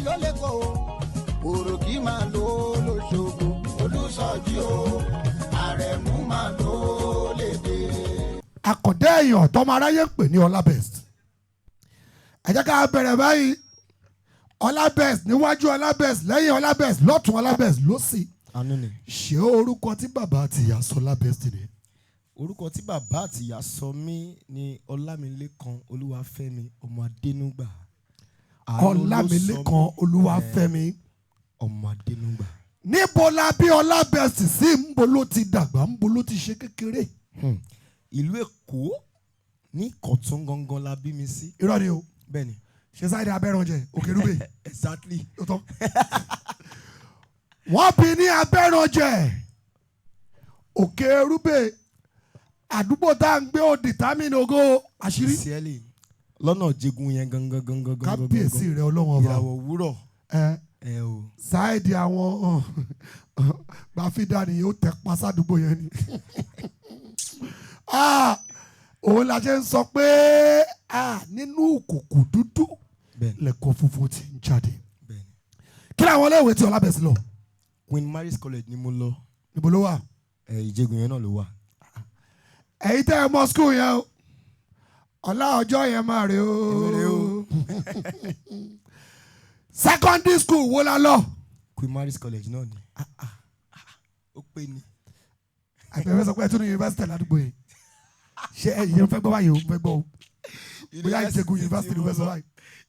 ló lè kó òròkì máa lò lóṣogbo Olùsọjí o Àrẹ̀mú máa lò lédè. àkàndá èèyàn tọ́mọ aráyé ń pè ní Olabest. ẹ jẹ́ ká bẹ̀rẹ̀ báyìí. Olabest níwájú Olabest lẹ́yìn Olabest lọ́tún Olabest lósì. ṣé orúkọ tí bàbá àti ìyá sọ Olabest ni? orúkọ tí bàbá àti ìyá sọ mí ni Ọlámilékan Olúwafẹ́mi ọmọ Adénúgbà. Ọlámilékan Olúwafẹ́mi ọmọ Adénúgbà. níbo la bí Olabest sí? ńbo ló ti dàgbà, ńbo ló ti ṣe kékeré? ìlú Èkó ní Kọ̀tún gangan la bí mi sí. irọ́ ni o. bẹ́ẹ̀ni. ṣe sáyidé Abẹ́rànjẹ Òkèrúbè. exactly. wọ́n bí ní Abẹ́rànjẹ Òkèrúbè. àdúgbò tá à ń gbé òdì támínì ògo àṣírí. síẹ́lì lọ́nà Jẹ̀gùn yẹn gangan. kábíyèsí rẹ Ọlọ́run ọba. ìràwọ̀ òwúrọ̀. ẹ o. sáìdì àwọn gbàfídà ni yóò tẹ pa sádùúgbò yẹn ni. òun la ṣe ń sọ pé nínú òkùnkùn dúdú lẹ̀kọ́ funfun ti ń jáde. kí ni àwọn iléèwé tí Olabest lọ? Queen Mary's College ni mo lọ. níbo ló wà? Ìjẹ̀gùn yẹn náà ló wà. ẹ̀yin tẹ́ ẹ mọ skul yẹn o ọ̀la ọjọ́ yẹn máa rè o. secondary school wo la lọ? Queen Mary's College náà ni. ó pé ni. àbẹ̀wẹ̀ sọ pé ẹ tún ní yunifásitì ládùúgbò yẹn. ṣé ẹ̀yin fẹ́ gbọ́ báyìí o fẹ́ gbọ́ o. bóyá Ìjẹ̀gùn yunifásitì ló fẹ́ sọ báyìí.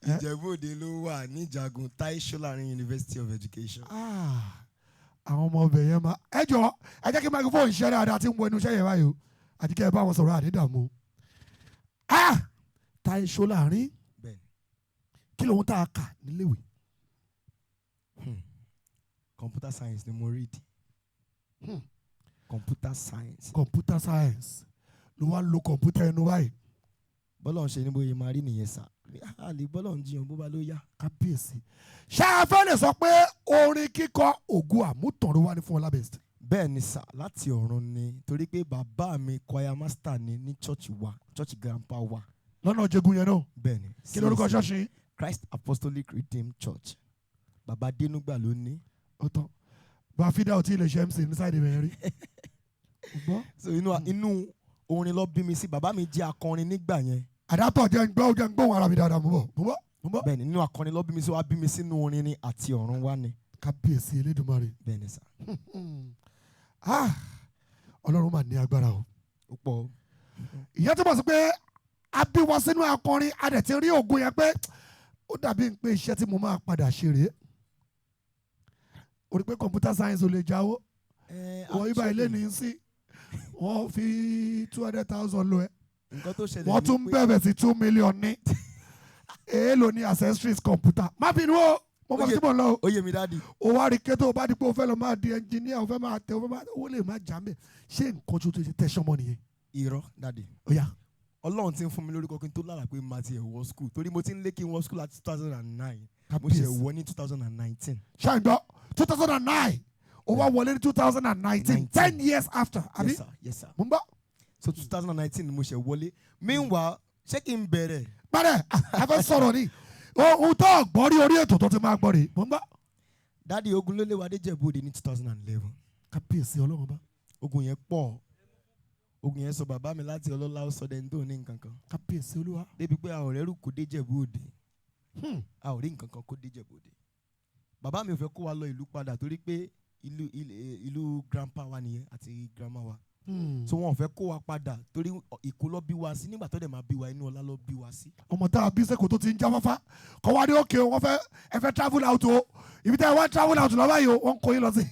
Ìjẹ̀bú-Òde ló wà ní Ìjàgùn Tai Solarin University of Education. àwọn ọmọ ọbẹ̀ yẹn máa ẹ jọ ẹ jẹ́ kí microphone ṣẹ́ dáadáa tí ń wọ inú iṣẹ́ yẹn báyìí o àti kẹ́ ẹ bá wọn sọ̀rọ̀ àdídàmú. Tai Solarin kí lóhun tá a kà níléèwé? Computer science ni mo read. Computer science. Computer science ló wá lo computer ẹnu báyìí. bọ́lá ń ṣe ní bóyá máa rí nìyẹn sá. àlè bọ́lá ń jiyàn bó bá ló yá. kábíyèsí. ṣé a fẹ́ lè sọ pé orin kíkọ ògo àmútọ̀run wá ní fún Olabest? bẹ́ẹ̀ ni sá láti ọ̀run ni torí pé bàbá mi choir master ni ní church wa church grandpa wa. lọ́nà Ìjẹ̀gùn yẹn náà. bẹ́ẹ̀ ni. kí lórúkọ ṣọ́ọ̀ṣì? Christ Apostolic Redeemed Church. bàbá Adénúgbà ló ní. ó tán bá fídà ò tí ì lè ṣe MC ní sáìdì bẹ̀rẹ̀ rí. so inú orin ló bí mi sí. bàbá mi jẹ́ akọrin nígbà yẹn. àdàpọ̀ jẹ́ ń gbóhùn ara mi dáadáa mú bọ̀. bẹ́ẹ̀ ni nínú akọrin ló bí mi sí wá bí mi sínú orin ni àti ọ̀run wá ni. kábíyèsí Elédùmarè. bẹ́ẹ̀ ni sá. Ọlọ́run mà ní agbára o. ó pọ̀ o. ìyẹn tó bọ̀ sí pé a bí wa sínú akọrin a dẹ̀ ti rí ògo yẹn pé ó dàbí pé iṣẹ́ tí mo máa padà ṣe rèé. o rí pé computer science ò lè jáwó. wọ́n ibà ilé ní í sí wọ́n fi 200,000 lọ ẹ. nǹkan tó ṣẹlẹ̀ wọ́n tún bẹ̀rẹ̀ sí 2 million ní. èèlò ní accessories computer. má bínú o mo mọ̀ sí mò ń lọ o. ó yé mi dáàdi. o wá rí kété o bá di pé o fẹ́ lọ máa di engineer o fẹ́ máa tẹ o fẹ́ máa owó lè má jà mẹ́. ṣé nǹkan tó ti tẹ̀sán mọ́ nìyẹn? irọ́ dáàdi. ó yá. Ọlọ́run ti ń fún mi lórúkọ kí n tó lára pé màá ti ẹ̀ wọ school torí mo ti ń lé kí n wọ school láti 2009 mo ṣe wọ ní 2019. ṣáàjọ 2009 o wá wọlé ní 2019 10 years after abi. yes sir. mo ń bọ̀. so 2019 ni mo ṣe wọlé meanwhile ṣé kí n bẹ̀rẹ̀. bẹ́ẹ̀ a fẹ́ sọ̀rọ̀ ni ohun tó gbọ́ rí orí ètò tó ti máa gbọ́ rí mo ń bọ̀. dáàdi ogun ló lé wa dé Ìjẹ̀bú-Òde ní 2011. kábíyèsí Ọlọ́run bá. ogun yẹn pọ̀ ogun yẹn sọ bàbá mi láti ọlọ́lá ó sọ dẹni tó ní nǹkan kan. kábíyèsí Olúwa. débi pé a ò rẹ́rù kó dé Ìjẹ̀bú-Òde a ò rí nǹkan kan kó dé Ìjẹ̀bú-Òde. bàbá mi ò fẹ́ kó wa lọ ìlú padà torí pé ìlú grandpa wa nìyẹn àti grandma wa. so wọn ò fẹ́ kó wa padà torí Èkó ló bí wa sí nígbà tó dẹ̀ máa bí wa inú ọlá ló bí wa sí. ọmọ tá a bí sẹ́kọ̀ọ́ tó ti ń jáfáfá kọ́ wá ní òkè wọ́n fẹ́ ẹ fẹ́ travel out o ibi tẹ́ ẹ wá travel out lọ́wọ́ yìí o wọ́n kó yín lọ sí.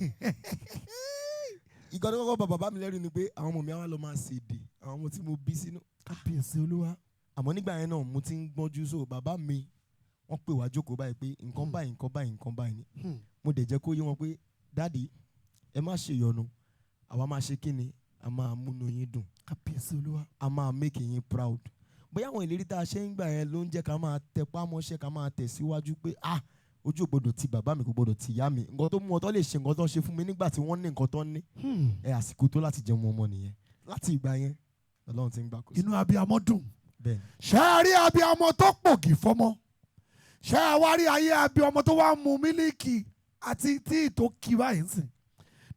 ìgbà tó kọ́kọ́ bàbá mi lẹ́rù ni pé àwọn ọmọ mi á wá lọ máa ṣèdè àwọn ọmọ tí mo bí sínú. kábíyèsí Olúwa. àmọ́ nígbà yẹn náà mo ti ń gbọ́njú so bàbá mi wọ́n pè wá jókòó báyìí pé nǹkan báyìí nǹkan báyìí nǹkan báyìí ni mo dẹ̀ jẹ́ kó yé wọn pé dáàdi ẹ má ṣe ìyọnu àwa máa ṣe kí ni a máa múnú yín dùn. kábíyèsí Olúwa. a máa make yín proud. bóyá àwọn ìlérí tá a ṣe ń gbà yẹn ló ń jẹ́ ká máa tẹpá mọ́ṣẹ́ ká máa tẹ̀síwájú pé ojú ò gbọdọ̀ ti bàbá mi kò gbọdọ̀ ti ìyá mi nǹkan tó mú ọ tó lè ṣe nǹkan tó ṣe fún mi nígbà tí wọ́n ní nǹkan tó ní. àsìkò tó láti jẹun ọmọ nìyẹn láti ìgbà yẹn Ọlọ́run ti ń gbà kó sí. inú abiyamọ dùn. bẹ́ẹ̀. ṣé a rí abiyamọ tó pògì fọmọ ṣé àwárí ayé abí ọmọ tó wá mu mílíkì àti tí tó kí báyìí ń sìn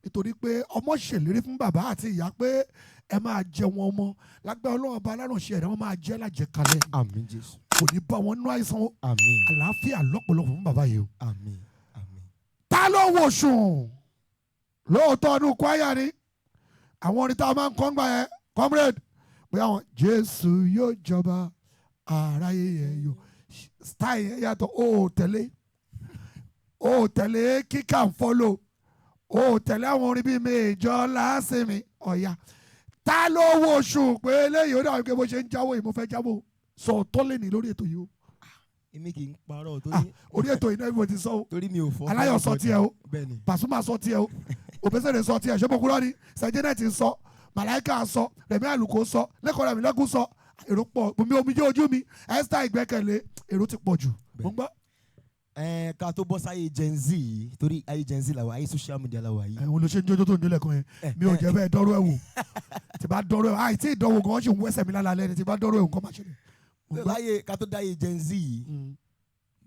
nítorí pé ọmọ ṣèlérí fún bàbá àti ìyá pé ẹ máa jẹ wọn ọmọ lágbára Ọlọ́run ọba alárùnṣe ẹ̀dá wọn máa jẹ́ lájẹkalẹ̀. Àmín Jésù. kò ní bá wọn nú àìsàn o. Àmín. àlàáfíà lọ́pọ̀lọpọ̀ fún bàbá yìí o. Àmín. Àmín. ta ló wò sùn lóòótọ́ ọdún kwaya ni àwọn orin tá a máa ń kọ́ ń gbà yẹn comrade pé àwọn Jésù yóò jọba aráyé yẹn yóò style yẹn yàtọ̀ ó tẹ̀lé kíkà ń fọ́lò ó tẹ̀lé àwọn orin bíi méjọ lásìmí ọ̀yà ta ló wò sùn pé eléyìí ó dàbí pé bó ṣe ń jáwó yìí mo fẹ́ jáwó sọ tó lè ní lórí ètò yìí o. Èmi kì í parọ́ torí. Orí ètò yìí náà ibo ti sọ o. Torí mi ò fọ́. Aláyọ̀ sọ tiẹ̀ o. Bẹ́ẹ̀ni. Pasuma sọ tiẹ̀ o. Òbẹ́sẹ̀rẹ̀ sọ tiẹ̀ ṣọ́bọ̀kúrọ́ ni Sẹ́jẹ́nẹ̀tì sọ Màláíkà sọ Rẹ̀mí Àlùkò sọ Lẹ́kọ̀ọ́ Rẹ̀mí Lẹ́kùn sọ èrò pọ̀ omi jẹ́ ojú mi Esther Ìgbẹ́kẹ̀lé èrò ti pọ̀ jù. Mo ń gbọ́. Ká tó bọ́ sáyé Gen Z yìí torí ayé Gen Z làwà ayé social media làwà yìí. Òun ló ṣe ń jójó tó ń délẹ̀ kan yẹn mi ò jẹ́ bẹ́ẹ̀ dọ́rọ́ ẹ̀ wò tí bá dọ́rọ́ ẹ̀ àìtí ìdánwò gan ṣì ń wẹ́sẹ̀ mi lálẹ́ ni tí bá dọ́rọ́ ẹ̀ nǹkan máa ṣẹlẹ̀. Láyé ká tó dáyé Gen Z yìí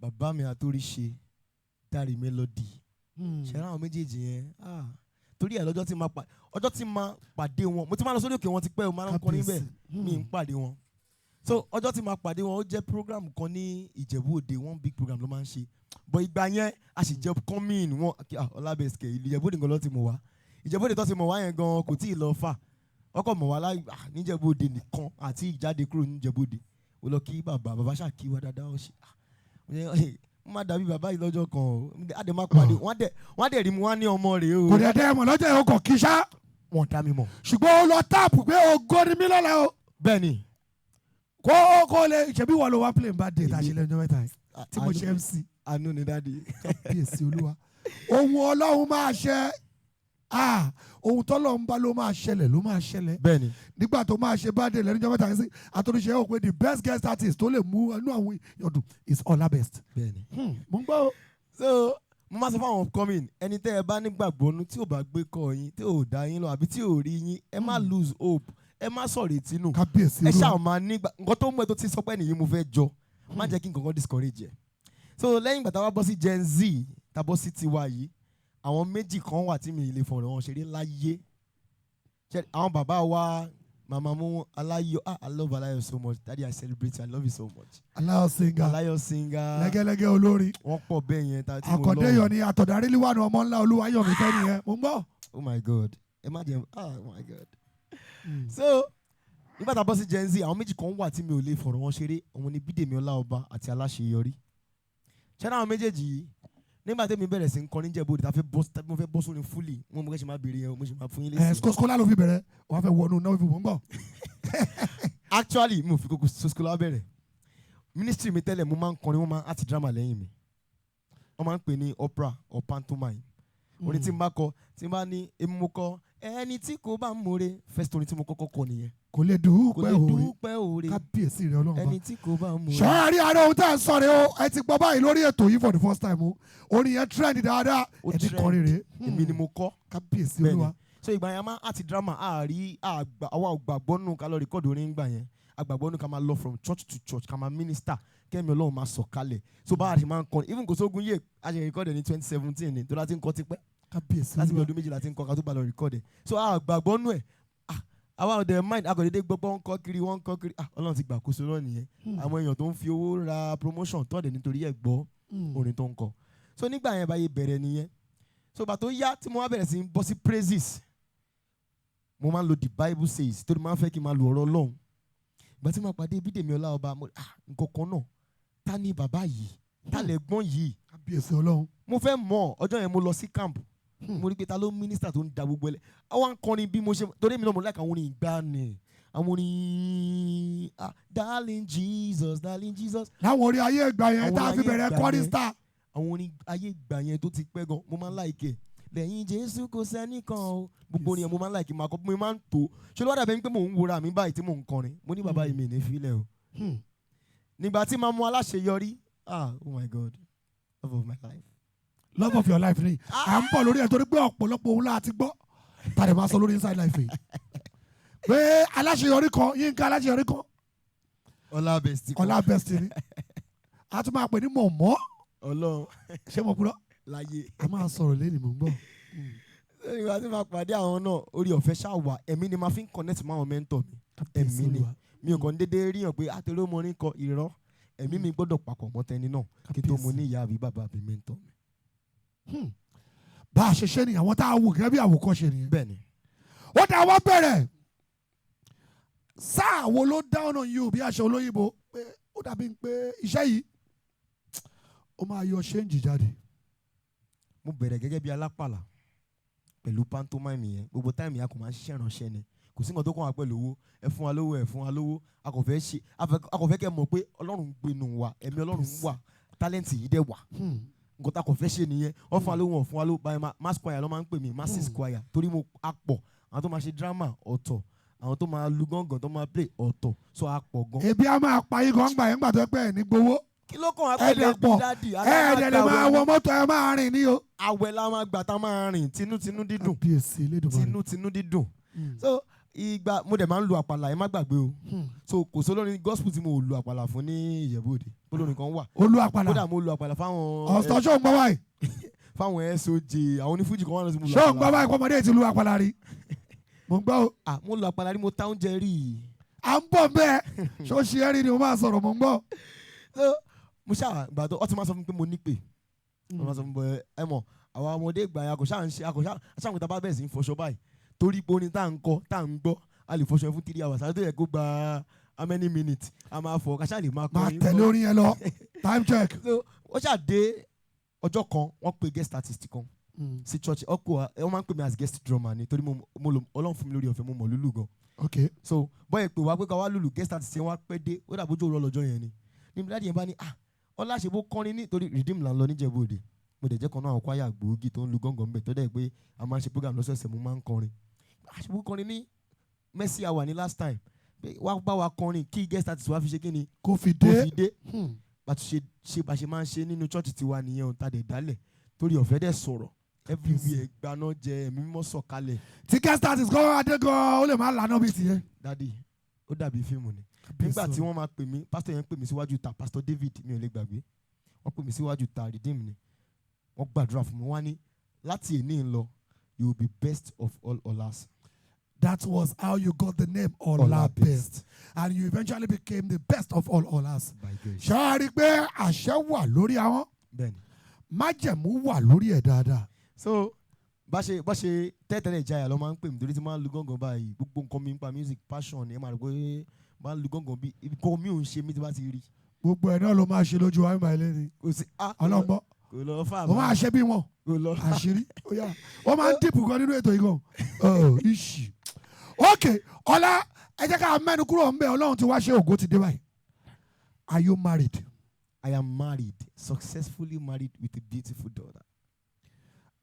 bàbá mi àtòríṣe Dáre Melody ṣẹlẹ àwọn méjèèjì yẹn torí ẹ lọ́jọ́ tí máa pàdé wọn mo ti máa lọ sórí òkè wọn ti pẹ́ o máa ń kọrin bẹ́ẹ̀ mi ń pàdé wọn so ọjọ́ tí máa pàdé wọn ó jẹ́ program kan ní Ìjẹ̀bú Òde one big program ló máa ń ṣe but ìgbà yẹn a sì jẹ́ coming wọn Olabest kẹ Ìjẹ̀bú Òde gan ló ti mọ̀ wá Ìjẹ̀bú Òde tó ti mọ̀ wá yẹn gan kò tí ì lọ fà ọkọ̀ mọ̀ wá níjẹ̀bú Òde nìkan àti ìjáde kúrò níjẹ̀bú Òde ó lọ kí bàbá ṣàkí wa dáadáa ó ṣe wọ́n máa dàbí bàbá yìí lọ́jọ́ kan o á dẹ̀ máa pàdé wọ́n á dẹ̀ rí mu wá ní ọmọ rẹ̀ o. kò dẹ̀ dẹ́ mọ̀ lọ́jọ́ yẹn kò kí sá. wọ́n dá mi mọ̀. ṣùgbọ́n ó lọ táàpù pé ògo ni mí lọ́la o. bẹ́ẹ̀ni. kó lè ṣebí wọ́n lọ wá play bad day tàṣí lẹ́nu mẹ́ta yìí tí mo ṣe MC. àánú ni dáàdi. kábíyèsí olúwa ohun Ọlọ́run máa ṣe ohun tọ́lọ́run bá ló máa ṣẹlẹ̀ ló máa ṣẹlẹ̀. bẹ́ẹ̀ni. nígbà tó máa ṣe bad day lẹ́nu mẹ́ta yìí sí àtúnṣe ẹ̀ pé the best guest artist tó lè mú inú àwọn yọ̀dù is Olabest. bẹ́ẹ̀ni. mo ń gbọ́ o. so mo máa sọ fún àwọn upcoming ẹni tẹ́ ẹ bá nígbàgbọ́ nu tí ò bá gbé kọ́ yín tí ò dá yín lọ àbí tí ò rí yín ẹ má lose hope ẹ má sọ̀rọ̀ ètí nù. kábíyèsí ẹ ṣáà máa nígbà nǹkan tó mú ẹ tó ti sọ pé nìyí mo fẹ́ jọ má jẹ́ kí nǹkan kan discourage ẹ. so lẹ́yìn ìgbà tá a wá bọ́ sí Gen Z tá a bọ́ sí tiwa yìí àwọn méjì kan wà tí mi lè fọ̀rọ̀ wọn ṣeré láyé àwọn bàbá wa màmá mú Aláyọ̀ I love Aláyọ̀ so much daddy I celebrate you I love you so much. Aláyọ̀ singer lẹ́gẹ́lẹ́gẹ́ olórin wọ́n pọ̀ bẹ́ẹ̀ yẹn tá a ti wọ́n lọ́wọ́ àkọ́déyọ̀ ni àtọ̀dárílì wà ní ọmọ ńlá Olúwayọ̀mí fẹ́ nìyẹn mo ń gbọ́. oh my God ẹ má jẹun oh my God. so nígbà tá a bọ́ sí Gen Z àwọn méjì kan wà tí mi ò lè fọ̀rọ̀ wọn ṣeré òun ni Bídèmí Ọláọba àti Aláṣeyọrí ṣẹ́nà àwọn méjèèjì yìí nígbà tí mi bẹ̀rẹ̀ sí ń kọrin Ìjẹ̀bú Òde mo fẹ́ bọ́ sórí fúlì mo ṣe máa béèrè yẹn mo ṣe máa fún yín lésì. skoskola ló fi bẹ̀rẹ̀ wọ́n fẹ́ wọnú náà fi mò ń gbọ́. actually mo fi kókó skoskola bẹ̀rẹ̀ ministry mi tẹ́lẹ̀ mo máa ń kọrin wọ́n máa ń àti drama lẹ́yìn mi wọ́n máa ń pè ní opera or pantomime orin tí n bá kọ tí n bá ní èmi mo kọ ẹni tí kò bá ń mọ̀re first orin tí mo kọ́kọ́ kọ nìyẹn. kò lè dúpẹ́ òre kábíyèsí rẹ Ọlọ́run bá ẹni tí kò bá ń mọ̀re. sọ́ọ́rí ara ohun tá à ń sọ rẹ o ẹ ti gbọ́ báyìí lórí ètò yìí for the first time o orin yẹn trend dáadáa ẹ ti kọrin rè. èmi ni mo kọ kábíyèsí Olúwa. so ìgbà yẹn máa àti drama àwa ògbàgbọ́ nù ká lọ rìkọ́dù orin gbà yẹn àgbàgbọ́ nù ká máa lọ from church to church ká máa minister kẹ́mi Ọlọ́run máa sọ̀ kalẹ̀ so báwa ti máa ń kọrin even kò sógun yé a ṣe rìkọ́dù ní 2017 ni tó láti ń kọ́ tipẹ́ kábíyèsí láti bí ọdún méjìlá ti ń kọ́ ká tó bá lọ rìkọ́dù so àgbàgbọ́ nù ẹ̀ àwa ọ̀dẹ̀ mind akọ̀dédé gbọ́ pé wọ́n kọ́ kiri Ọlọ́run ti gbàkóso náà nìyẹn àwọn èèyàn tó ń fi owó ra promotion tó ọ̀dẹ̀ nítorí ẹ̀ gbọ́ orin tó ń kọ so nígbà yẹn báyé bẹ̀rẹ̀ nìyẹn so bàtó yá tí mo wá bẹ̀rẹ̀ sí ń bọ́ sí praises mo máa ń lo the Bible says torí máa ń fẹ́ kí n máa lo ọ̀rọ̀ Ọlọ́run ìgbà tí mo pàdé Bídèmí Ọláọba nǹkan kan náà ta ni bàbá yìí ta lẹ̀gbọ́n yìí kábíyèsí Ọlọ́run mo fẹ́ mọ̀ ọjọ́ yẹn mo lọ sí camp mo rí pé ta ló mínísítà tó ń da gbogbo ẹlẹ àwọn akọrin bí mo ṣe torí mi náà mo like àwọn orin ìgbàanì àwọn orin darling Jesus láwọn orin ayé ìgbà yẹn tá a fi bẹ̀rẹ̀ kọrin star àwọn orin ayé ìgbà yẹn tó ti pẹ́ gan mo máa ń like lẹ́yìn Jésù kò sẹ́nìkan o gbogbo orin yẹn mo máa ń like máa kọ́ mo máa ń tó ṣé ló wá dàbí pé mò ń wòra mi báyìí tí mò ń kọrin mo ní bàbá yìí mi ní filẹ̀ o nígbà tí màá mú Aláṣeyọrí oh my God love of my life. love of your life ni à ń bọ̀ lórí ẹ̀ torí pé ọ̀pọ̀lọpọ̀ òun láti gbọ́ tàdé máa sọ lórí inside life yìí pé Aláṣeyọrí kan Yínká Aláṣeyọrí kan Olabest ni a tún máa pè ní mọ̀mọ́. Ọlọ́run ṣé mo purọ́? láyé. a máa sọ̀rọ̀ lẹ́nu mò ń gbọ́. Ìgbà tí màá pàdé àwọn náà orí ọ̀fẹ́ ṣáà wà ẹ̀mí ni màá fi ń connect mọ́ àwọn mentor mi. Ẹ̀mí ni mi ò kàn déédéé ríyàn pé àtẹ̀rẹ́ mo ní kọ irọ́ ẹ̀mí mi gbọ́dọ̀ papọ̀ mọ́ tẹni náà kí tó mo ní ìyá àbí bàbá àbí mentor mi. bá a ṣe ṣe ni àwọn tá a wù gẹ́gẹ́ bí àwòkọ́ṣe nìyẹn. Bẹ́ẹ̀ni. ó dá wá bẹ̀rẹ̀ sáà wo ló dáhùn yìí ò bí aṣọ olóyìnbó pé ó dàbí pé iṣẹ́ yìí ó máa yọ ṣéǹjì jáde. Mo bẹ̀rẹ̀ gẹ́gẹ́ bí alápàlà pẹ̀lú pantomime yẹn gbogbo táìmù yẹn a kò máa ń ṣiṣẹ́ ìránṣẹ́ ni kò sí nǹkan tó kàn wá pẹ̀lú owó ẹ fún wa lówó ẹ fún wa lówó a kò fẹ́ kẹ́ mọ̀ pé Ọlọ́run ń gbénu wa ẹ̀mí Ọlọ́run wà tálẹ́ǹtì yìí dẹ̀ wà nǹkan tá a kò fẹ́ ṣe nìyẹn wọ́n fún wa lówó wọ́n fún wa lówó báyìí mass choir ló máa ń pè mí masses choir torí mo a pọ̀ àwọn tó máa ṣe drama ọ̀tọ̀ àwọn tó máa lu gángan tó máa play ọ̀tọ̀ so a pọ̀ gan. ebi a máa pa yín gan gbà yín gbà tó pẹ́ ẹ̀ ní gbowó. kí ló kàn wá pẹ̀lú ẹbí dádì ẹ̀ẹ́dẹ̀dẹ̀ máa wọ mọ́tò ẹ̀ máa rìn ní o. àwẹ̀ la máa gbà tá máa rìn tinútinú dídùn tinútinú dídùn so ìgbà mo dẹ̀ máa ń lu àpàlà ẹ má gbàgbé o so kò sólórin gospel tí mo lu àpàlà fún ní Ìjẹ̀bú-Òde olórin kan wà. olú àpàlà kódà mo lu àpàlà fáwọn. ọ̀sán ṣó ń gbọ́ báyìí. fáwọn SOJ àwọn onífújì kan wà lọ́sí mo lu àpàlà. ṣó ń gbọ́ báyìí kọ́mọdé ti lu àpàlà rí. mo ń gbọ́ o. mo lu àpàlà rí mo ta oúnjẹ rí. à ń bọ̀ bẹ́ẹ̀ ṣó ṣe é rí ni mo máa sọ̀rọ̀ mo ń gbọ́. mo ṣáà gbà tó ọtí máa sọ fún mi pé mo ní pè wọ́n máa sọ fún mi ẹ mọ̀ àwọn ọmọdé ìgbà yẹn àkọ́ṣà àkọ́ṣà bá bẹ̀rẹ̀ sí ń fọṣọ báyìí torí pé orin tá à ń kọ tá à ń gbọ́ a lè fọṣọ fún 3 hours àti tó yẹ kó gba how many minutes a máa fọ kàṣà lè máa kọ. máa tẹ̀lé orin yẹn lọ time check. ó ṣàdé ọjọ́ kan wọ́n pe guest artist kan sí church wọ́n máa ń pè mí as guest drummer ni torí Ọlọ́run fún mi lórí ọ̀fẹ́ mo mọ̀ lúlù gan. okay. so bọ́yẹ̀ pé wá pé ká wá lùlù guest artist yẹn wá pẹ́ dé ó dàbójú òru ọlọ́jọ́ yẹn ni níbi dáàdi yẹn bá ní ọláṣẹ́bó kọrin nítorí redeem là ń lọ níjẹ̀bú-Òde mo dẹ̀ jẹ́ kan náà àwọn kwaya gbòógì tó ń lu gángan bẹ̀ tó dẹ̀ pé a máa ń ṣe program lọ́sọ̀ọ̀sẹ̀ mo máa ń kọrin àṣẹ́bó kọrin ní Mercy Hour ní last time pé wá bá wa kọrin kí guest artist wa fi ṣe kí ni kò fi dé bàtú ṣe bá ṣe máa ń ṣe nínú church tiwa nìyẹn ohun tá a dẹ̀ dálẹ̀ torí ọ̀fẹ́ dẹ̀ sọ̀rọ̀ everywhere gbaná jẹ ẹ̀mí mímọ́ sọ̀kalẹ̀. tí guest artist kọ́ adé gan ó lè máa lànà bí tiẹ̀. dadi ó dàbí fíìmù ni nígbà tí wọ́n máa pè mí pásítọ̀ yẹn pè mí síwájú ta pásítọ̀ David mi ò lè gbàgbé wọ́n pè mí síwájú ta redeem ni wọ́n gbàdúrà fún mi wọ́n á ní láti èní ń lọ you will be best of all Olas. That was how you got the name Olabest and you eventually became the best of all Olas. ṣáàrí pé àṣẹ wà lórí àwọn májẹ̀mú wà lórí ẹ̀ dáadáa. so bá ṣe tẹ́tẹ́lẹ̀ ìjayà lọ́ máa ń pè mí torí tí máa ń lu gángan báyìí gbogbo nǹkan mi ń pa music passion ni ẹ máa rò pé máa ń lu gángan bí nǹkan mi ò ń ṣe mí tí bá ti rí. gbogbo ẹ̀ náà ló máa ṣe lójú wa nígbà ilé ni. ọlọ́gbọ́n kò lọ fà ó máa ṣe bí wọn àṣírí ó máa ń dìpù gan nínú ètò yìí gan ìṣì. ok ọlá ẹ jẹ́ ká mẹ́nu kúrò ń bẹ̀ ọlọ́run ti wá ṣe ògo ti dé báyìí. Are you married? I am married, successfully married with a beautiful daughter.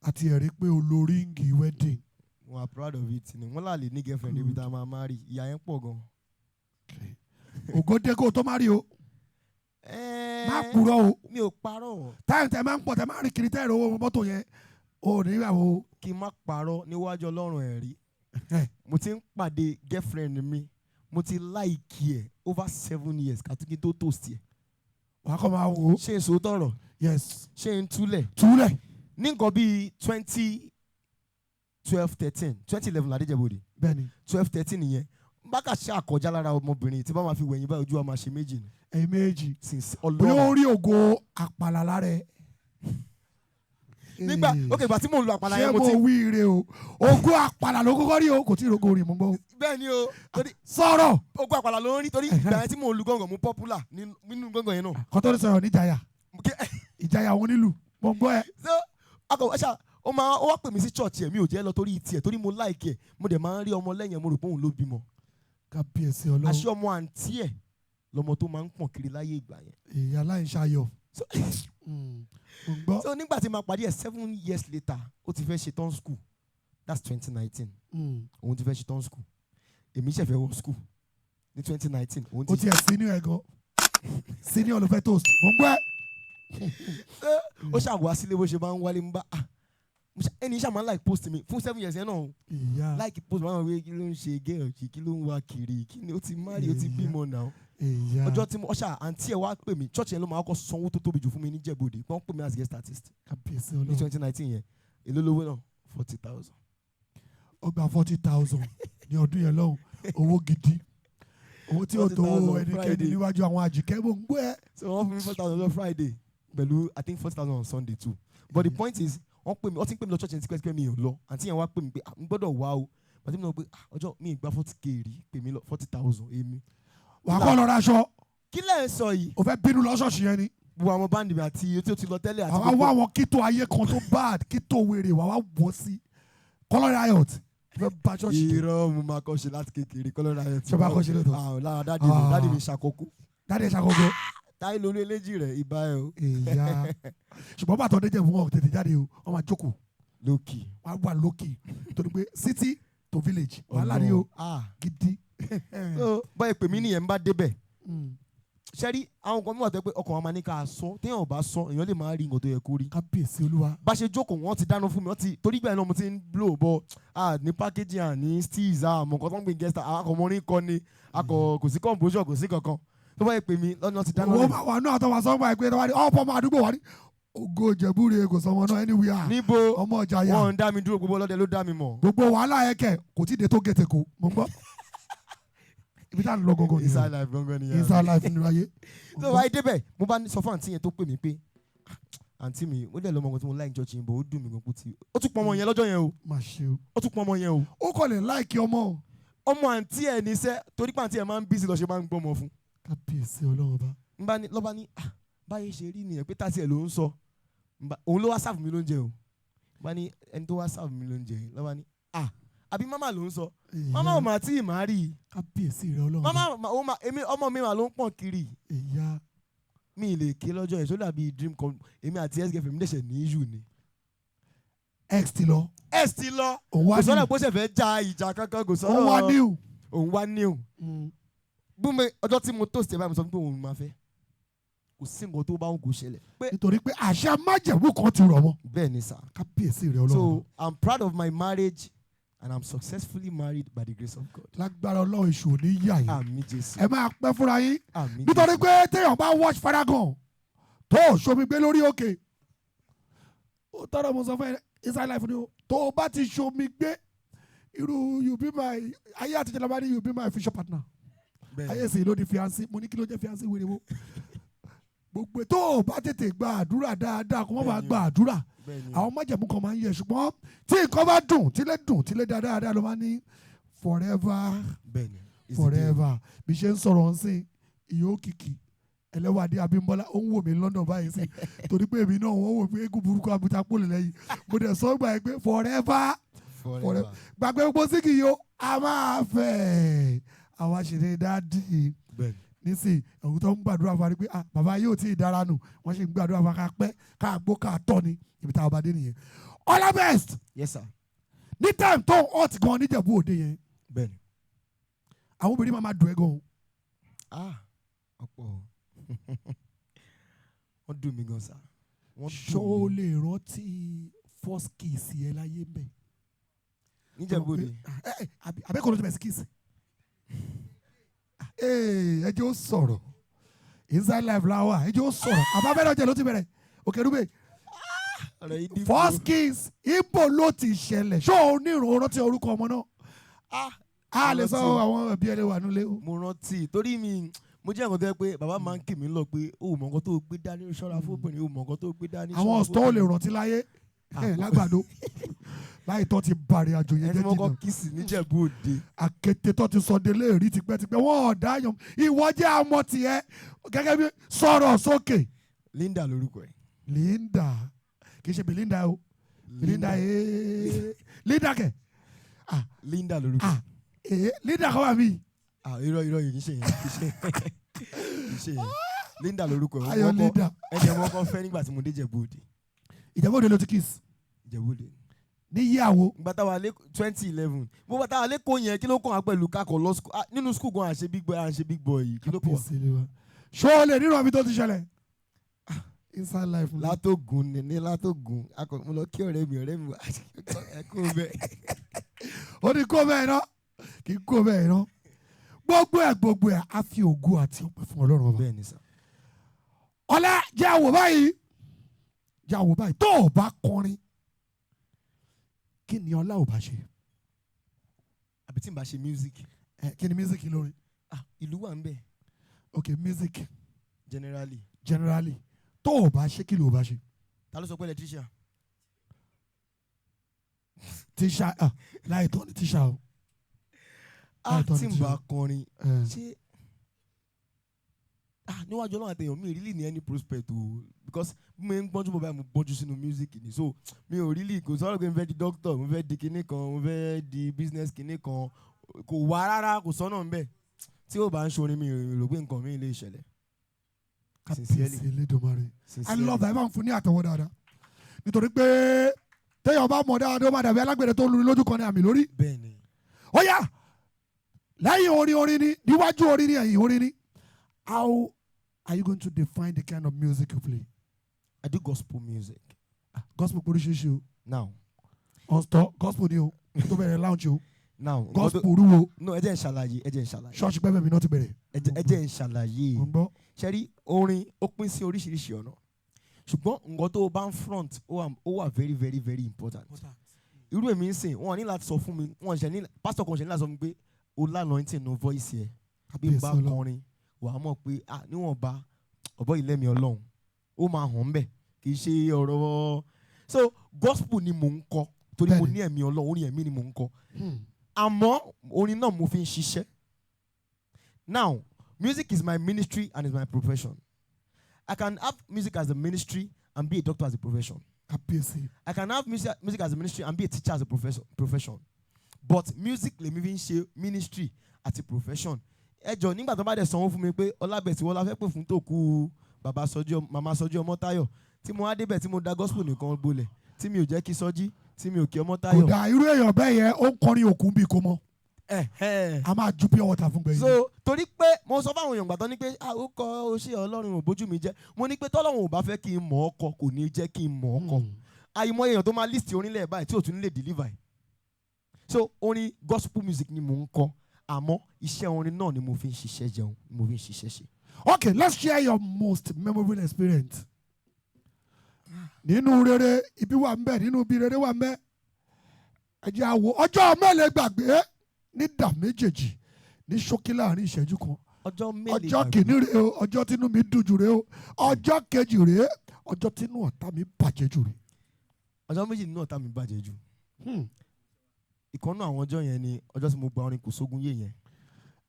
Àti ẹ̀rí pé olóríǹgì wedding. We are proud of it. Wọ́n là lè ní girlfriend níbi tá a máa marry. Ìyá yẹn pọ̀ gan. Ògo dé kó tó marry o. Má purọ́ o. Mi ò parọ́. Táyà tẹ máa ń pọ̀ tẹ máa ń rìn kiri tẹ́rẹ̀ owó mọ́tò yẹn. O ní ìyàwó. Kí n má parọ́ níwájú Ọlọ́run ẹ̀ rí. Mo ti ń pàdé girlfriend mi. Mo ti like ẹ̀ over 7 years kàtúkì tó toast ẹ̀. Wàá kọ́ máa wò ó. Ṣé n sòótọ́ ọ̀rọ̀? Yes. Ṣé n túlẹ̀? Túlẹ̀. Ní nǹkan bíi 2012-13 2011 l'Adéjẹ̀bú-Òde. Bẹ́ẹ̀ni. 12-13 nìyẹn. Bákà ṣe àkọjá lára ọmọbìnrin tí bá máa fi wẹ̀yìn báyìí ojú wa máa ṣe méjì ni. Ẹ̀yin méjì. Since Bí Ọlọ́run. ó rí ògo àpàlà lára ẹ̀. Nígbà ìgbà tí mò ń lo àpàlà yẹn mo ti. Ṣé mo wí ire o? Ògo àpàlà ló kọ́kọ́ rí o, kò tí ì rogo rí mo gbọ́. Bẹ́ẹ̀ ni o. Sọ̀rọ̀. Ògo àpàlà ló ń rí torí ìgbà yẹn tí mò ń lu gángan mo popular nínú gángan yẹn náà. Kọ́tọ́ ní sọ̀rọ̀ níjàyà. Ìjàyà wọn nílùú. Mo gbọ́ ẹ. Ó wá pè mí sí church ẹ̀ mi ò jẹ́ lọ torí tiẹ̀ torí mo like ẹ̀ mo dẹ̀ máa ń rí ọmọ lẹ́yìn ẹ̀ mo rò pé òun ló bímọ. Kábíyèsí Ọlọ́run. Àṣé ọmọ àǹtí ẹ̀ lọmọ tó máa ń pọ̀n kiri láyé ìgbà yẹn. Ìyá láì ṣayọ̀. So nígbà tí màá parí ẹ̀ 7 years later ó ti fẹ́ ṣe tán school that's 2019. Òun ti fẹ́ ṣe tán school. Èmi ṣẹ̀fẹ̀ wọ school ní 2019. Ó ti ẹ̀ senior ẹ̀ gan. Senior ló fẹ́ toast. Mo ń gbọ́ ẹ. Ó ṣàwọ̀ sílé bó ṣe máa ń wálé ń bá ẹni iṣẹ́ máa ń like post mi fún 7 years yẹn náà like post máa ń wé kí ló ń ṣe gẹ́ ọ̀kì kí ló ń wá kiri kí ni ó ti marry ó ti bímọ náà. ọjọ́ tí mo ọ̀ṣà àǹtí ẹ̀ wá pè mí church yẹn ló máa kọ́ sanwó tó tóbi jù fún mi ní Ìjẹ̀bú-Òde wọ́n pè mí as guest artist ní 2019 yẹn èló lówó náà 40,000. ó gba 40,000 ní ọdún yẹn lọ́hùn owó gidi owó tí ó tó ẹnikẹ́ni níwájú àwọn àjìkẹ́ mò ń gbé ẹ. so wọ́n fún mi 4,000 on Friday pẹ̀lú I think 40,000 on Sunday too but the point is wọ́n pè mí wọ́n ti ń pè mí lọ church yẹn tipẹ́tipẹ́ mi ò lọ àǹtí yẹn wá pè mí pé n gbọ́dọ̀ wá o pàtí mi náà pé ọjọ́ mi ìgbà 40k rí pè mí lọ 40,000 èmi. wà á kọ́ lọ raṣọ. kí lẹ́ ń sọ yìí. o fẹ́ bínú lọ ṣọ́ọ̀ṣì yẹn ni. wo àwọn báńdì mi àti tí ó ti lọ tẹ́lẹ̀ àti gbogbo. àwọn kíto ayé kan tó bad kíto wèrè wà wá wọ́ sí Colour Riot fẹ́ bá ṣọ́ọ̀ṣì. irọ́ mo máa kọ́ ṣe láti kékeré Colour Riot. ṣé o bá kọ́ ṣe lóòótọ́. lára dáàdì mi ṣàkókò. dáàdì ṣàkókò. táyé lórí eléjì rẹ̀ ibà ẹ̀ o. ìyá ṣùgbọ́n bàtọ̀ déjẹ̀ fún wọn tètè jáde o wọ́n máa jókòó. lókì. wọ́n á wà lókì torí pé city to village wàhálà ni o gidi. bọ́ọ̀ èpè mí nìyẹn ń bá débẹ̀. sẹ́rí àwọn kan mímọ̀ tẹ́ pé ọkàn wa máa ní ká sọ téèyàn ò bá sọ èèyàn lè máa rí nǹkan tó yẹ kó rí. kábíyèsí olúwa. bá ṣe jókòó wọ́n ti dáná fún mi torí ìgbà náà mo ti ń blow bọ́ ní packaging ní steez àmọ́ nǹkan tó ń gbé guest akọ̀mọ́rin kọ́ ni kò sí composure kò sí kankan tó bá yẹ pè mí lọ́nà ti dáná. owó máa wà náà tó wà sọ́gbà ìpè tó wà ní ọ̀pọ̀ ọmọ àdúgbò wà ní ògo Ìjẹ̀bú-Òde kò sọ wọn náà anywhere. níbo ọmọ ọjà yà wọn ń dá mi dúró gbogbo ọlọ́dẹ ló dá mi mọ̀. gbogbo wàhálà yẹn kẹ kò tí ì dé tó gètè kò mọ̀ ń gbọ́. ibi tá à ń lọ gọ́gọ́ nìyẹn. inside life gọ́gọ́ nìyẹn. inside life nínú ayé. tó wáyé débẹ̀ mo bá sọ fún àǹtí yẹn tó pè mí pé àǹtí mi ó dẹ̀ lọ́mọ kan tí mo láì jọ́ọ̀chì yìí bọ̀ ó dùn mí gan kú tí ó tún pọ̀ ọmọ yẹn lọ́jọ́ yẹn o. má ṣe o. ó tún pọ̀ ọmọ yẹn o. ó kọ̀ lè láìkí ọmọ. ọmọ àǹtí ẹ̀ níṣẹ́ torí pé àǹtí ẹ̀ máa ń bísí lọ ṣe máa ń gbọ́mọ fún. kábíyèsí ọlọ́run bá. lọ́ba ní báyé ṣe rí nìyẹn pé tàṣí ẹ̀ ló ń sọ òun ló wá sáàfù mi lóúnjẹ o bá ní ẹni tó wá sáàfù mi lóúnjẹ lọ́ba ní àbí mama ló ń sọ mama ò mà tí ì máa rí i. kábíyèsí rẹ ọlọ́run. mama èmi ọmọ mi mà ló ń pọ̀n kiri. ìyá. mi ì lè ké lọ́jọ́ yẹn sódà bíi dream come èmi àti ex-girlfriend mi dẹ̀ṣẹ̀ ní issue ni. ex ti lọ. kò sọ́dọ̀ pé ó ṣe fẹ́ ja ìjà kankan kò sọ́dọ̀. òun wá new. bùnmi ọjọ́ tí mo toast ẹ̀ báyìí mo sọ pé òun máa fẹ́ kò sí nǹkan tó bá ń kó ṣẹlẹ̀. nítorí pé àṣà májẹ̀mú kan ti rọ̀ mọ́. bẹ́ẹ̀ ni sà. kábíyèsí rẹ ọlọ́run. so I'm proud of my marriage and I'm successfully married by the grace of God. lágbára ọlọ́run èṣù ò ní yà yín. àmín Jésù. ẹ máa pẹ́ fúnra yín. àmín Jésù. nítorí pé téèyàn bá watch Faragan tó ṣomi gbé lórí òkè ó tọrọ mo sọ fún ẹ inside life ni o tó o bá ti ṣomi gbé irú you be my ayé àtijọ́ lọ́ba ní you be my future partner ayé sì ló di fiancé mo ní kí ló jẹ́ fiancé wèrè wo gbogbo tó o bá tètè gba àdúrà dáadáa kó wọ́n máa gba àdúrà àwọn májẹ̀mú kan máa ń yẹ ṣùgbọ́n tí nǹkan bá dùn tílé dáadáa ló máa ní forever bí ṣe ń sọ̀rọ̀ ń sìn ìyó òkìkí ẹlẹ́wàdí Abímbọ́lá ó ń wò mí London báyìí sí torí pé èmi náà wọ́n wò pé eégún burúkú abuta pòlè lẹ́yìn mo dẹ̀ sọ gbà pé forever gbàgbé gbogbo sí kì í yó a máa fẹ́ àwa ṣeré dáàdì nísì ẹ̀wù tó ń gbàdúrà fún wa ni pé bàbá yóò tí ì dára nù wọ́n ṣe ń gbàdúrà fún wa ká pẹ́ ká gbó ká tọ́ ni ibi táwọn bá dé nìyẹn. Olabest. Yes sir. ní time tó hot gan níjẹ̀bú òde yẹn. bẹ́ẹ̀ni. àwọn obìnrin máa dùn ẹ́ gan. ọ̀pọ̀ wọ́n dùn mí gan sa. ṣó o lè rántí first kiss yẹn láyé mbẹ. níjẹ̀bú òde. àbẹ́kọ̀ ló ti bẹ̀ sí kiss. ẹ jẹ́ ó sọ̀rọ̀ inside life láwà ẹ jẹ́ ó sọ̀rọ̀ àbábẹ́rẹ́ ọjà ló ti bẹ̀rẹ̀ Òkèrúbè. first kiss ibo ló ti ṣẹlẹ̀ ṣó o ní ìrònú rántí orúkọ ọmọ náà. a lè sọ àwọn ẹbí ẹni wà nílé. mo rántí torí mo jẹ́ nǹkan tó yẹ pé bàbá máa ń kì mí lọ pé o mọ̀ nǹkan tó gbé dání ṣọ́ra fóbìnrin o mọ̀ nǹkan tó gbé dání ṣọ́ra fóbìnrin. àwọn ọ̀sán ò lè rántí láyé lágbàdo láì tó ti bàrẹ̀ àjò yẹn jẹ́ jìnnà. ẹni mọ́kọ́ kìsì níjẹ̀bú òde. àkété tó ti sọ délé rí tipẹ́tipẹ́ wọ́n ọ̀dà yàn ìwọ jẹ́ àmọ́ tiẹ̀ gẹ́gẹ́ bí sọ̀rọ̀ sókè. Linda lórúkọ ẹ̀. Linda kì í ṣe Belinda o Belinda Linda kẹ̀. Linda lórúkọ ẹ̀. Linda kọ́ wà mí. irọ́ yìí kì í ṣe yẹn Linda lórúkọ ẹ̀. ayọ̀ Linda. ẹni ọmọ kan fẹ́ nígbà tí mo dé Ìjẹ̀bú Òde. Ìjẹ̀bú Òde ló ti kiss. Ìjẹ̀bú Òde. níyàwó. gbàtà wà lé 2011 mo bàtà wà lẹ́kọ̀ọ́ yẹn kí ló kàn á pẹ̀lú kakọ̀ lọ nínú skul gan àṣẹ big boy yìí kí ló kàn wá. ṣó o lè nínú àbí tó ti ṣẹlẹ̀. inside life. látògùn ní látògùn mo lọ kí ọ̀rẹ́ mi ẹ kó bẹ́ẹ̀. ó ní kó bẹ́ẹ̀ náà kì í kó bẹ́ẹ̀ náà gbogbo ẹ̀ á fi ògo àti ọpẹ́ fún Ọlọ́run ọba. bẹ́ẹ̀ ni sà. Ọlá jẹ́ àwò báyìí tó o bá kọrin kí ni Ọlá ò bá ṣe? àbí tí n bá ṣe music. Kí ni music lórí? ìlú wà ń bẹ̀. Okay, music generally. tó o bá ṣe kí ló bá ṣe? ta ló sọ pé electrician. Tíṣà láì tọ́ ni tíṣà o. tí n bá kọrin ṣé níwájú Ọlọ́run àtẹ̀yàn mi really ní any prospect o because mo ń gbọ́njú bọ̀ báyìí mo gbọ́njú sínú music ni so mi ò really kò sọ̀rọ̀ pé mo fẹ́ di doctor mo fẹ́ di kinní kan mo fẹ́ di business kinní kan kò wá rárá kò sọ́nà ńbẹ̀ tí ó bá ń ṣorin mi rò pé nǹkan mi lè ṣẹlẹ̀. I love that. ẹ bá ń fún ní àtẹ̀wọ́ dáadáa nítorí pé téèyàn bá mọ̀ dáadáa ó máa dàbí alágbèrè tó lórí lójú kan ní àmì lórí. bẹ́ẹ̀ni. Ó yá lẹ́yìn orin ni níwájú orin ni ẹ̀yìn orin ni. How are you going to define the kind of music you play? I do gospel music. Gospel oríṣiríṣi o. Now. Ọ̀sítọ́ gospel ni o tó bẹ̀rẹ̀ lounge o. Now. Gospel rú o. No ẹ jẹ́ n ṣàlàyé. Ṣọ́ọ̀ṣì pẹ́pẹ́ mi náà ti bẹ̀rẹ̀. ẹ jẹ́ n ṣàlàyé. Ṣẹ́rí orin ó pín sí oríṣiríṣi ọ̀nà ṣùgbọ́n nǹkan tó o bá ń front ó wà very very very important. Irú èmi ń sìn wọn ní láti sọ fún mi wọn ṣe ní pásítọ̀ kan ṣe ní láti sọ fún mi pé o lánàá no voice ẹ̀ bí n bá kọrin wàá mọ̀ pé níwọ̀nba ọ̀bọ ìlẹ́mi Ọlọ́run ó máa hàn bẹ́ẹ̀ kì í ṣe ọ̀rọ̀ so gospel ni mò ń kọ torí mo ní ẹ̀mí Ọlọ́run orin ẹ̀mí ni mò ń kọ àmọ́ orin náà mo fi ń ṣiṣẹ́. Now music is my ministry and is my profession. I can have music as a ministry and be a doctor as a profession. I can have music as a ministry and be a teacher as a profession. But music lèmi fi ń ṣe ministry àti profession. Ẹ jọ̀ọ́ nígbà tó bá dẹ̀ sanwó fún mi pé Olabest wọ́n la fẹ́ pè fún tòkú màmá Sọjí Ọmọ́táyọ̀ tí mo wá débẹ̀ tí mo da gospel nìkan bolẹ̀ tí mi ò jẹ́ kí Sọjí tí mi ò kí Ọmọ́táyọ̀. Kò dà irú èèyàn bẹ́ẹ̀ yẹn ó ń kọrin òkú bí kò mọ́. A máa ju pure water fún gbẹ̀yìn. So torí pé mo sọ fáwọn èèyàn gbàtọ́ ní pé ó kọ oṣù Ọlọ́run ò bójú mi jẹ́ mo ní pé tọ́lọ́run ò bá fẹ́ kí n mọ̀ ọ́ kọ kò ní jẹ́ kí n mọ̀ ọ́ kọ. Àìmọ̀ èèyàn tó máa list orílẹ̀ báyìí tí ò tún lè deliver. So orin gospel music ni mò ń kọ àmọ́ iṣẹ́ orin náà ni mo fi ń ṣiṣẹ́ jẹun ni mo fi ń ṣiṣẹ́ ṣe. Okay, let's share your most memorable experience. Nínú rere ibi wà ń bẹ nínú ibi rere wà ń bẹ. Ẹ jẹ́ àwọ̀ ọjọ́ mẹ́lẹ̀ gbàgbé ní ìdá méjèèjì ní ṣókí láàrin ìṣẹ́jú kan. Ọjọ́ kìíní rèé o ọjọ́ tínú mi dùn jù rèé o ọjọ́ kejì rèé ọjọ́ tínú ọ̀tá mi bàjẹ́ jù rèé. Ọjọ́ méjì nínú ọ̀tá mi bàjẹ́ jù. Ìkànnà àwọn ọjọ́ yẹn ni ọjọ́ tí mo gba orin kò sógun yé yẹn.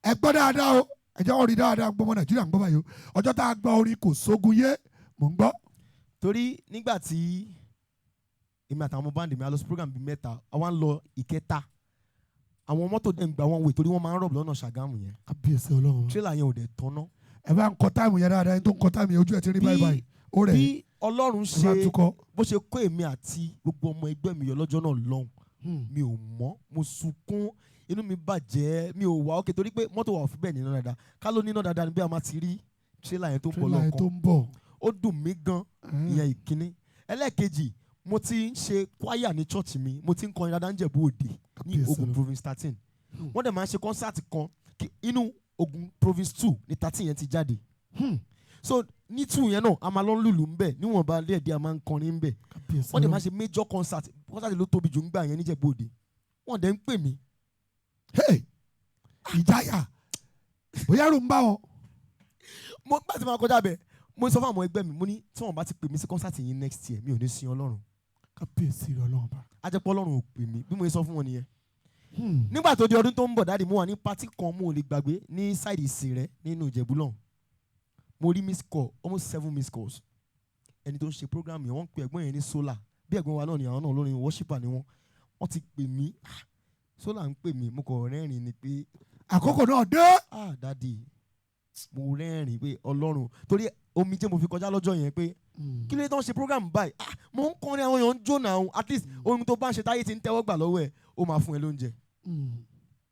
Ẹ gbọ́ dáadáa o ẹ jẹ́ orin dáadáa gbọ́mọ Nàìjíríà ń gbọ́ báyìí o ọjọ́ tá a gba orin kò sógun yé mò ń gbọ́. Torí nígbà tí èmi àtàwọn ọmọ báńdì mi a lọ sí program bíi mẹ́ta àwa ń lọ ìkẹta àwọn mọ́tò dẹ̀ ń gba wọn wè torí wọ́n máa ń rọ̀bù lọ́nà Ṣàgámù yẹn. Kábíyèsí Ọlọ́run. tírélà yẹn ò dẹ̀ tọ́ná. Ẹ bá ń kọ táìmù yẹn dáadáa ẹni tó ń kọ táìmù yẹn ojú ẹ̀ ti rí báyìí báyìí ó rẹ̀. Bí Ọlọ́run ṣe bó ṣe kó èmi àti gbogbo ọmọ ẹgbẹ́ mi yọ lọ́jọ́ náà lọ́hùn mi ò mọ̀ mo sunkún inú mi bàjẹ́ mi ò wá òkè torí pé mọ́tò wà fún bẹ́ẹ̀ níná dáadáa ká ló níná dáadáa ni bí a máa ti rí tírélà yẹn tó ń bọ̀ lọ́kàn ó dùn mí gan ìyẹn ìkíní. Ẹlẹ́ẹ̀kejì mo ti ń ṣe kwaya ní church mi mo ti ń kọrin dáadáa ń Jẹ̀bú Òde ní Ògùn province 13 wọ́n dẹ̀ máa ń ṣe kọ́nsáàtì kan inú Ògùn province 2 ní 13 yẹn ti jáde. So ní 2 yẹn náà a máa lọ lùlù ń bẹ̀ níwọ̀nba lẹ́ẹ̀dí a máa ń kọrin ń bẹ̀ wọ́n dẹ̀ máa ṣe major concert kọ́nsáàtì ló tóbi jù ń gbà yẹn ní Jẹ̀bú Òde wọ́n dẹ̀ ń pè mí. Ìjáyà bóyá ló ń bá wọn. mo gbà tí mo kọjá bẹ̀ mo sọ fún àwọn ẹgbẹ́ mi mo ní tí wọ́n bá ti pè mí sí kọ́nsáàtì yìí next year mi ò ní sin Ọlọ́run. Kábíyèsí Ọlọ́run bá. Ajẹ́pọ̀ Ọlọ́run ò pè mí bí mo sọ fún wọn nìyẹn. Nígbà tó di ọdún tó ń bọ̀ dáàdi mo wà ní pátí kan mo lè gbàgbé ní sáìdì Ìsìnrẹ́ nínú Ìjẹ̀bú náà mo rí miss call almost 7 miss calls ẹni tó ń ṣe program yẹn wọ́n ń pe ẹ̀gbọ́n yẹn ní Sola bí ẹ̀gbọ́n wa náà ni àwọn náà lórí worshipper ni wọ́n ti pè mí Sola ń pè mí mo kàn rẹ́rìn ni pé àkókò náà dé. dáàdi mo rẹ́rìn pé Ọlọ́run torí omi jẹ́ mo fi kọjá lọ́jọ́ yẹn pé kí ló dé tó ń ṣe program báyìí mo ń kọrin àwọn èèyàn ń jó náà at least ohun tó bá ń ṣe táyé ti ń tẹ́wọ́ gbà lọ́wọ́ ẹ̀ ó máa fún ẹ lóúnjẹ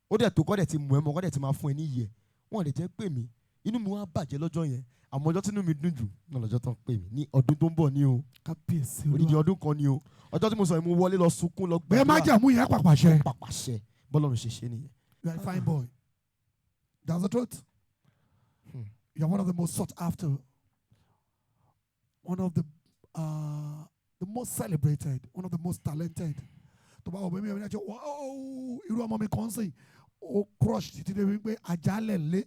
ó dẹ̀ tó kọ́dẹ̀ ti mú ẹ mọ́ kọ́dẹ̀ ti máa fún ẹ ní iyẹ̀ wọ́n lè jẹ́ pè mí inú mi wá bàjẹ́ lọ́jọ́ yẹn àmọ́ ọjọ́ tínú mi dùn jù náà lọ́jọ́ tó ń pè mí ní ọdún tó ń bọ̀ ní o. Kábíyèsí odidi ọdún kan ní o ọjọ́ tí mo sọ yẹn mo wọlé lọ sunkún lọ gbàdúrà bẹ́ẹ̀ má jẹ̀mú yẹn pàpàṣẹ bọ́lọ́run ṣe ṣe nìyẹn. You are a fine boy. That's the truth. You're one of the most sought after. One of the most celebrated. One of the most talented. Tó bá wọ bẹ́ẹ̀ mi ẹ̀ ṣe wow irú ọmọ mi kan sìn ó crush títí débi pé àjálẹ̀ lé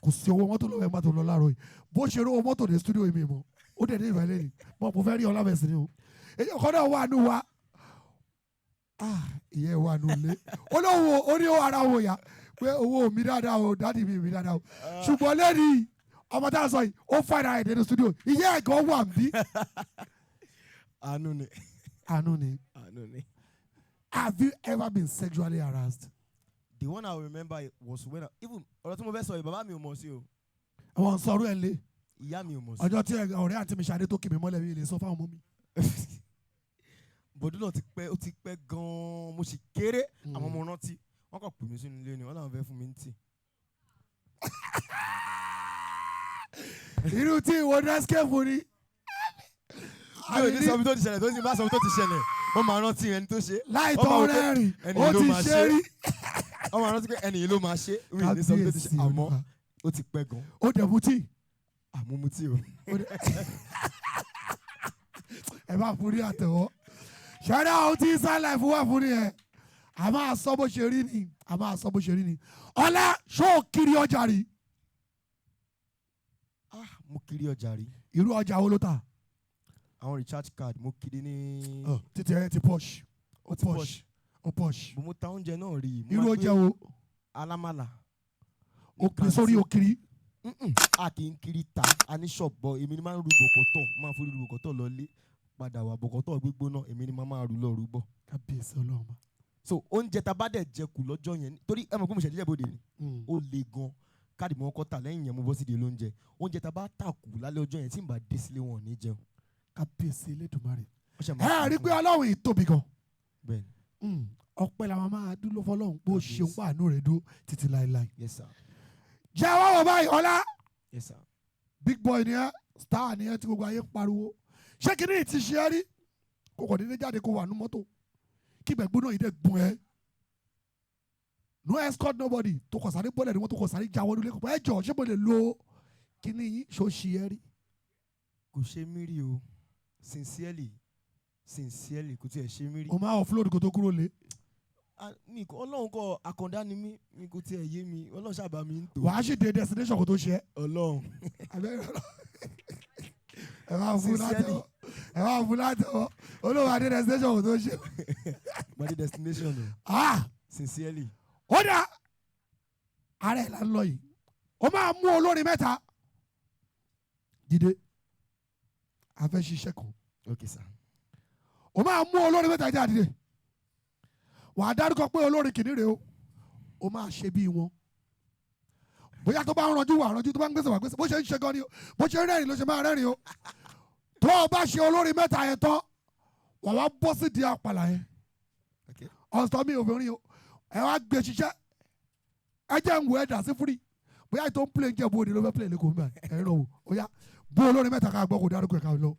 kò sí owó mọ́tò lọ́wọ́ ẹ̀ má tó lọ láàárọ̀ yìí bó ṣe rí owó mọ́tò dé studio yìí mi mọ́ ó dẹ̀ ní ìrọ̀lẹ́ ni mo fẹ́ rí Olabest ni o èyí ọkọ náà wà nù wa ìyẹn wà nù lé olówó ó ní ara wò yá pé owó mi dáadáa o dáàdi mi dáadáa o ṣùgbọ́n lẹ́ni ọmọ tá a sọ yìí ó fàdà ẹ̀ nínú studio ìyẹn ẹ̀gọ́ wà bí. àánú ni. àánú ni. Have you ever been sexually harassed? The one I remember was when even ọ̀rọ̀ tí mo fẹ́ sọ yìí bàbá mi ò mọ̀ sí o. àwọn sọ̀rọ̀ ẹ̀ lé. ìyá mi ò mọ̀ sí. ọjọ́ tí ọ̀rẹ́ àti mi ṣàdé tó kì mí mọ́lẹ̀ mi lè sọ fáwọn ọmọ mi. bọ̀dún náà ó ti pẹ́ gan-an mo sì kéré àwọn ọmọ rántí wọ́n kàn pè mí sínú ilé ni wọ́n náà fẹ́ fún mi ní tì. irú tí ìwọ Nescafe ni. mi ò ní sọ bí tó ti ṣẹlẹ̀ tó ti bá sọ bí tó ti ṣẹlẹ̀ wọ́n máa rántí ẹni tó ṣe. láìtọ́ rẹ́rìn ó ti ṣe rí. wọ́n máa rántí pé ẹni yìí ló máa ṣe mi ò ní sọ bí tó ti ṣe àmọ́ ó ti pẹ́ gan. ó dẹ̀ mutí. àmú mutí o. ẹ bá fún ní àtẹ̀wọ́. ṣẹ́dá ohun tí Inside Life wà fún ni ẹ̀ a máa sọ bó ṣe rí ni a máa sọ bó ṣe rí ni. ọlá ṣó kiri ọjà rí. mo kiri ọjà rí. irú ọjà wo ló tà? àwọn recharge card mo kiri ní. títí ẹ ti posh ó posh ó posh. mo ta oúnjẹ náà rí. irú ọjà wo? alámàlà. òkiri sórí òkiri. a kì í kiri ta a ní ṣọ̀bọ̀ èmi ni máa ń ru bọ̀kọ̀tọ̀ máa forí ru bọ̀kọ̀tọ̀ lọlé padà wà bọ̀kọ̀tọ̀ gbígbóná èmi ni máa rú lọ rúbọ̀. kábíyèsí Ọlọ́run. so oúnjẹ tá a bá dẹ̀ jẹ kù lọ́jọ́ yẹn torí ẹ mọ̀ pé mo ṣẹ̀dí jẹ́bọ̀dé ni ó le gan káàdì mọ́ ọkọ̀ tà lẹ́yìn yẹn mo bọ́ sídìí olóúnjẹ oúnjẹ tá a bá tà kù lálẹ́ ọjọ́ yẹn tí n bá dé sílé wọn ò ní jẹun. kábíyèsí Elédùmarè. ẹ rí i pé Ọlọ́run yìí tóbi gan. bẹ́ẹ̀ni. ọpẹ́ la máa dúró fọlọ́run pé ó ṣeun pàánù rẹ̀ dúró títí láéláé. yes sir. jẹ́ wá wọ̀ báyìí ọlá. yes sir. big boy ni ẹ star ni ẹ tí gbogbo ayé pariwo ṣé kí ni ti ṣe é rí kò kò dédé jáde kó wà nú mọ́tò kí gbẹ̀gbọ́n náà yìí dẹ̀ gbọ́n ẹ no escort nobody tó kọ̀ sáré bọ́lẹ̀ ni wọ́n tó kọ̀ sáré jáwọ́ nílé kọ̀ ẹ jọ ṣé mo lè lo kí ni yín ṣó ṣe é rí. kò ṣe mí rí o sincerely kò tiẹ̀ ṣe mí rí. o máa offload kó tó kúrò lé. ọlọ́run kọ àkàndá ni mí mi kò tiẹ̀ yé mi ọlọ́run ṣàbà mi ń tò. wàá ṣì dé destination kó tó ṣe é. ọlọ́run. ẹ máa fún látọ̀ olówó adé destination kò tó ṣe. mo dé destination o. sincerely. ó dà ara ẹ̀ la ń lọ yìí ó máa mú olórin mẹ́ta dìde a fẹ́ ṣiṣẹ́ kan. ok sir. ó máa mú olórin mẹ́ta jáde wà á dárúkọ pé olórin kìíní rèé o ó máa ṣe bí wọn bóyá tó bá ń ranjú wà ranjú tó bá ń gbèsè wà gbèsè bó ṣe ń ṣe gan ni o bó ṣe ń rẹ́rìn ló ṣe máa rẹ́rìn o tó o bá ṣe olórin mẹ́ta yẹn tán wà wá bọ́ sí di àpàlà yẹn ọ̀sán mi obìnrin o ẹ wá gbé ṣiṣẹ́ ẹ jẹ́ ń wo ẹ dà sí fúri bóyá ètò ń play ń jẹ́ bóde ló fẹ́ play lẹ́kọ̀ọ́ mi ẹ̀ ràn o ó yá bó olórin mẹ́ta ká gbọ́ kó dárúkọ ẹ̀ ká lọ.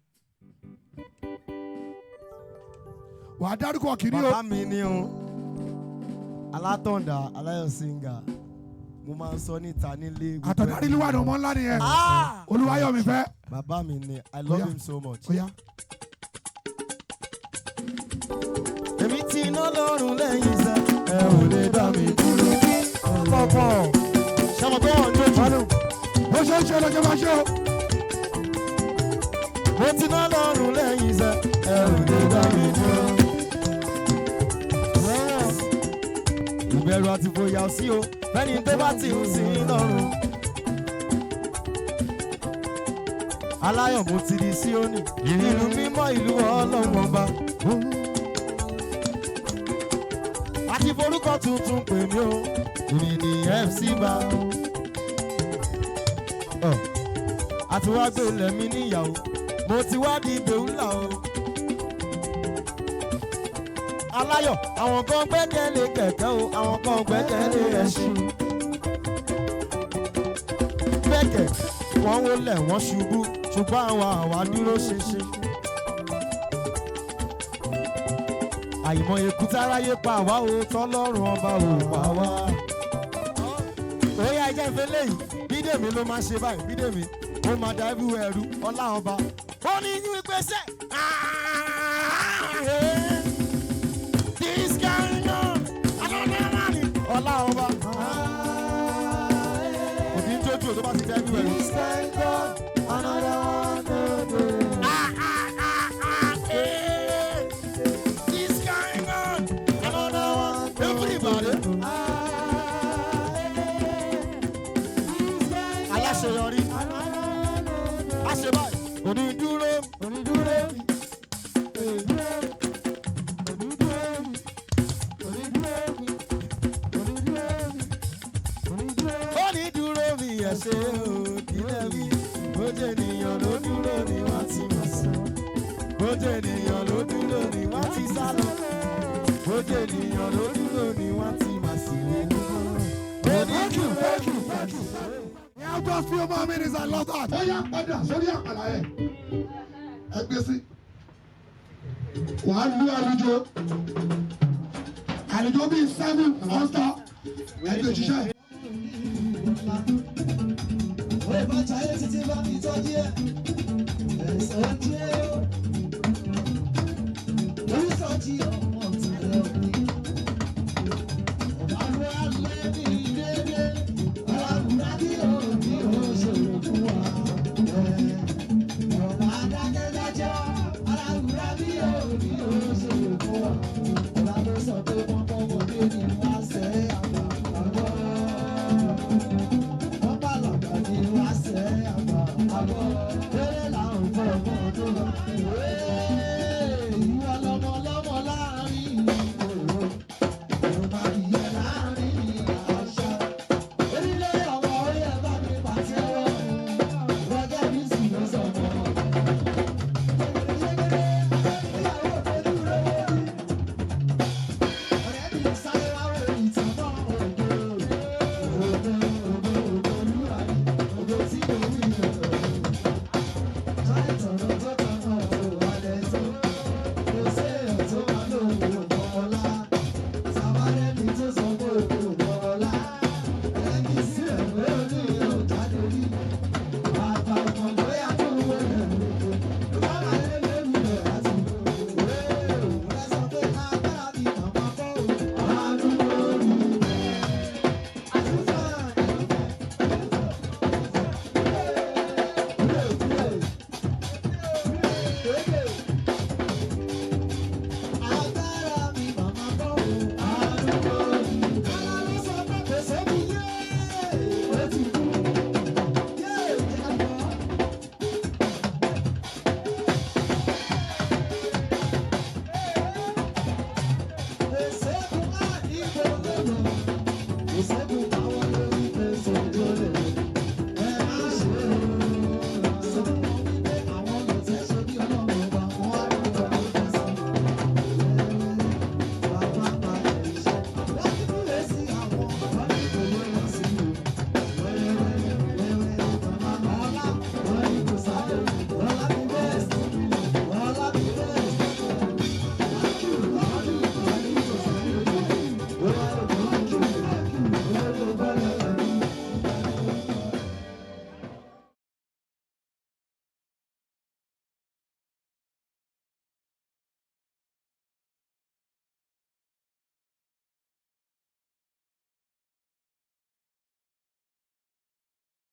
wà á dárúkọ kìíní o. bàbá mi ni o alátọ̀ǹda aláyọ̀sìngà mo máa ń sọ níta nílé. àtọ̀dárí ló wà ní ọmọ ńlá nìyẹn olúwayọ̀mí fẹ́. bàbá mi ni I love him so much. èmi ti iná lọ́rùn lẹ́yìn iṣẹ́ ẹ ò lè dá mi dúró. pọ̀pọ̀ ṣàmọ̀ tó wọ̀n jójú. bó ṣe ń ṣe lọ́jọ́ máa ṣe o. mo ti iná lọ́rùn lẹ́yìn iṣẹ́ ẹ ò lè dá mi dúró. ìbẹ̀rù àti ìfòyà sí o fẹ́ni tó bá ti ń sin lọ́rùn. aláyọ̀ mo ti di Síónì ìlú mímọ́ ìlú Ọlọ́run ọba. àti forúkọ tuntun pè mí o èmi ní FC bá. àti wá gbé ilẹ̀ mi níyàwó mo ti wá di ìgbèwú ńlá o. aláyọ̀ àwọn kan gbẹ́kẹ̀lé kẹ̀kẹ́ o àwọn kan gbẹ́kẹ̀lé ẹṣin. bẹ́ẹ̀kẹ̀ wọ́n wólẹ̀ wọ́n ṣubú ṣùgbọ́n àwa dúró ṣinṣin. àìmọye kúta aráyé pa àwa o tọ́lọ́run ọba ò pa wá. Oya ẹjẹ́ ìfẹ́ lẹ́yìn, Bídèmí ló máa ṣe báyìí, Bídèmí, ó máa da everywhere ẹrú, ọlá ọba. Ó ní yín wípé sẹ́, this guy náà, ọlá ọba. Òbí ń tójú tó bá ti da everywhere ẹrú. This guy náà, another one no dey. This guy náà, another one, everybody. Aláṣeyọrí, àṣebáyé, onídúró, onídúró mi. Onídúró mi ẹ̀ṣẹ̀ òdìlẹ̀ mi, bójú ènìyàn ló dúró ni wọ́n ti mọ̀ sí. Bójú ènìyàn ló dúró ni wọ́n ti sá lọ. Bójú ènìyàn ló dúró ni wọ́n ti mọ̀ sí. Thank you, thank you, thank you. Yeah, just few more minutes, I love that. Ó yá padà sórí àpàlà ẹ̀. Ẹ gbé sí. Wàá lu àlùjọ. Àlùjọ bíi 7 ọ̀sán. Ẹgbẹ́ òṣìṣẹ́. Oye bá jayé títí bá mi tọ́jú ẹ̀. Ẹ̀sán jẹ́ o. Orí sọ́jí ọmọ tẹ̀lé òní. Ọ̀bàrún alẹ́ ní dédé. Ọ̀làbùrà kí òní òṣèlú fún wa. Ọ̀bà adákẹ́dájọ́. Ọ̀làbùrà kí òní òṣèlú fún wa. Ọ̀bà tó sọ pé pọ́npọ́n wọlé ni wọ́n á sẹ́ àgbà àgbọ̀. Wọ́n bá lọ́gbà ni wọ́n á sẹ́ àgbà àgbọ̀. Eré làwọn fọ́ ọmọ tó lọ.